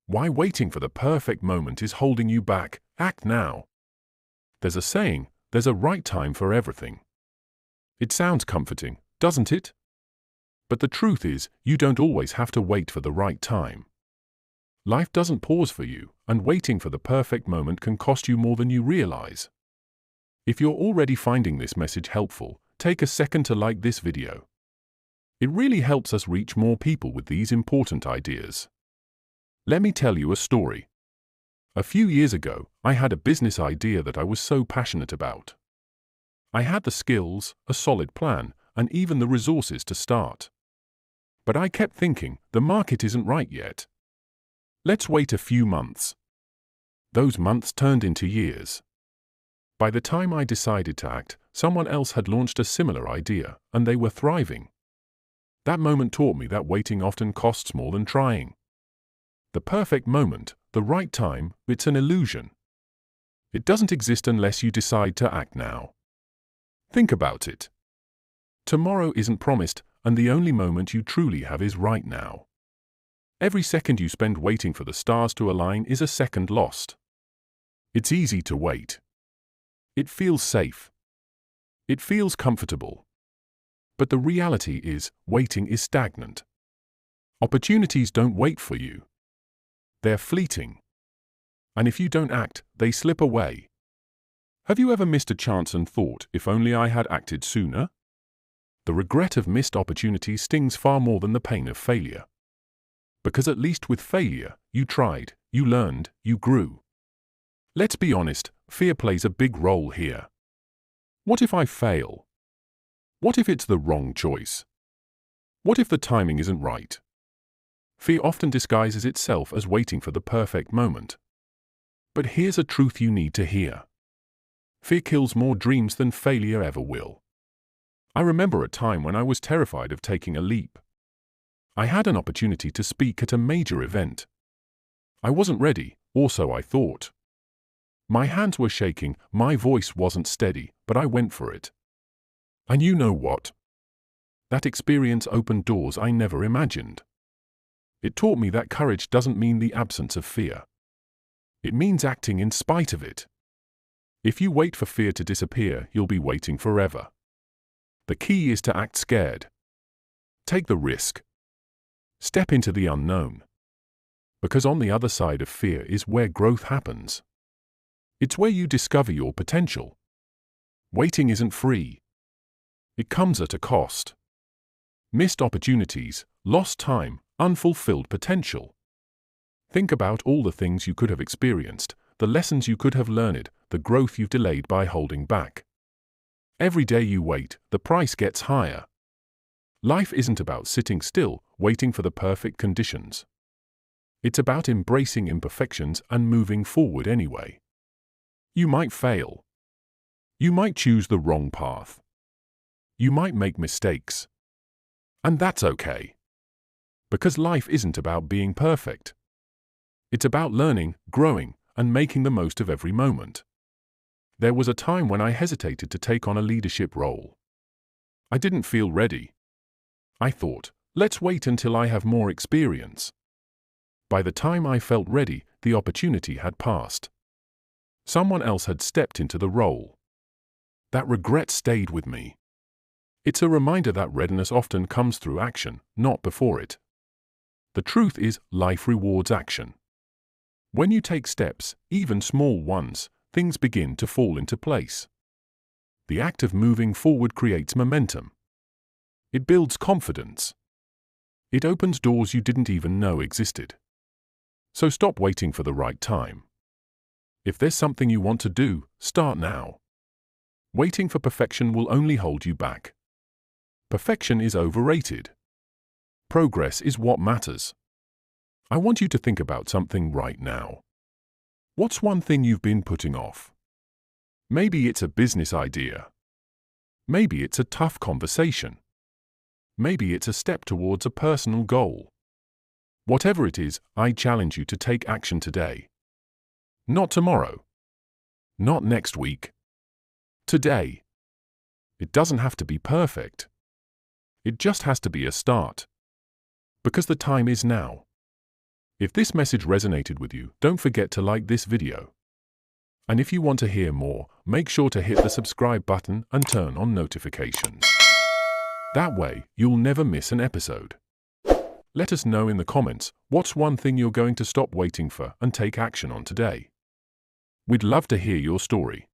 Why waiting for the perfect moment is holding you back? Act now. There's a saying, there's a right time for everything. It sounds comforting, doesn't it? But the truth is, you don't always have to wait for the right time. Life doesn't pause for you, and waiting for the perfect moment can cost you more than you realize. If you're already finding this message helpful, take a second to like this video. It really helps us reach more people with these important ideas. Let me tell you a story. A few years ago, I had a business idea that I was so passionate about. I had the skills, a solid plan, and even the resources to start. But I kept thinking, the market isn't right yet. Let's wait a few months. Those months turned into years. By the time I decided to act, someone else had launched a similar idea, and they were thriving. That moment taught me that waiting often costs more than trying. The perfect moment, the right time, it's an illusion. It doesn't exist unless you decide to act now. Think about it. Tomorrow isn't promised, and the only moment you truly have is right now. Every second you spend waiting for the stars to align is a second lost. It's easy to wait. It feels safe. It feels comfortable. But the reality is, waiting is stagnant. Opportunities don't wait for you. They're fleeting. And if you don't act, they slip away. Have you ever missed a chance and thought, if only I had acted sooner? The regret of missed opportunities stings far more than the pain of failure. Because at least with failure, you tried, you learned, you grew. Let's be honest, fear plays a big role here. What if I fail? What if it's the wrong choice? What if the timing isn't right? Fear often disguises itself as waiting for the perfect moment. But here's a truth you need to hear. Fear kills more dreams than failure ever will. I remember a time when I was terrified of taking a leap. I had an opportunity to speak at a major event. I wasn't ready, or so I thought. My hands were shaking, my voice wasn't steady, but I went for it. And you know what? That experience opened doors I never imagined. It taught me that courage doesn't mean the absence of fear. It means acting in spite of it. If you wait for fear to disappear, you'll be waiting forever. The key is to act scared. Take the risk. Step into the unknown. Because on the other side of fear is where growth happens. It's where you discover your potential. Waiting isn't free. It comes at a cost. Missed opportunities, lost time, unfulfilled potential. Think about all the things you could have experienced, the lessons you could have learned, the growth you've delayed by holding back. Every day you wait, the price gets higher. Life isn't about sitting still, waiting for the perfect conditions. It's about embracing imperfections and moving forward anyway. You might fail. You might choose the wrong path. You might make mistakes. And that's okay. Because life isn't about being perfect. It's about learning, growing, and making the most of every moment. There was a time when I hesitated to take on a leadership role. I didn't feel ready. I thought, let's wait until I have more experience. By the time I felt ready, the opportunity had passed. Someone else had stepped into the role. That regret stayed with me. It's a reminder that readiness often comes through action, not before it. The truth is, life rewards action. When you take steps, even small ones, things begin to fall into place. The act of moving forward creates momentum. It builds confidence. It opens doors you didn't even know existed. So stop waiting for the right time. If there's something you want to do, start now. Waiting for perfection will only hold you back. Perfection is overrated. Progress is what matters. I want you to think about something right now. What's one thing you've been putting off? Maybe it's a business idea. Maybe it's a tough conversation. Maybe it's a step towards a personal goal. Whatever it is, I challenge you to take action today. Not tomorrow. Not next week. Today. It doesn't have to be perfect. It just has to be a start. Because the time is now. If this message resonated with you, don't forget to like this video. And if you want to hear more, make sure to hit the subscribe button and turn on notifications. That way, you'll never miss an episode. Let us know in the comments what's one thing you're going to stop waiting for and take action on today. We'd love to hear your story.